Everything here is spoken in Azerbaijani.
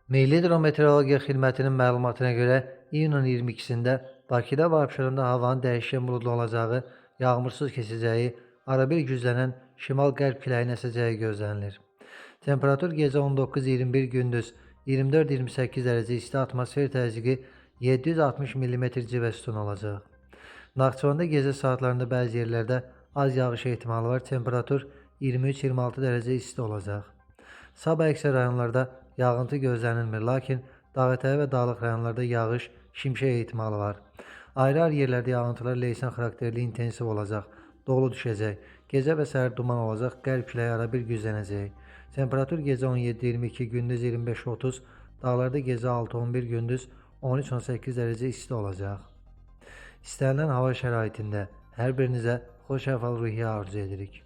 Milli Hidrometeorologiya Xidmətinin məlumatına görə iyunun 22-sində Bakıda və Abşeronda havanın dəyişkən buludlu olacağı, yağmursuz keçəcəyi, arabir güclənən şimal-qərb küləyin əsəcəyi gözlənilir. Temperatur gecə 19-21, gündüz 24-28 dərəcə isti, atmosfer təzyiqi 760 mm civə sütun olacaq. Naxçıvanda gecə saatlarında bəzi yerlərdə az yağış ehtimalı var. Temperatur 23-26 dərəcə isti olacaq. Sabah əksər rayonlarda yağıntı gözlənilmir, lakin Dağətəyi və Dağlıq rayonlarda yağış, şimşək ehtimalı var. Ayrı-ayrı yerlərdə yağıntılar leysan xarakterli intensiv olacaq, dolu düşəcək. Gecə və səhər duman olacaq, qərb küləyi arabir güclənəcək. Temperatur gecə 17-22, gündüz 25-30, dağlarda gecə 6-11, gündüz 13-18 dərəcə isti olacaq. İstənilən hava şəraitində hər birinizə xoş əhval-ruhiyyə arzu edirik.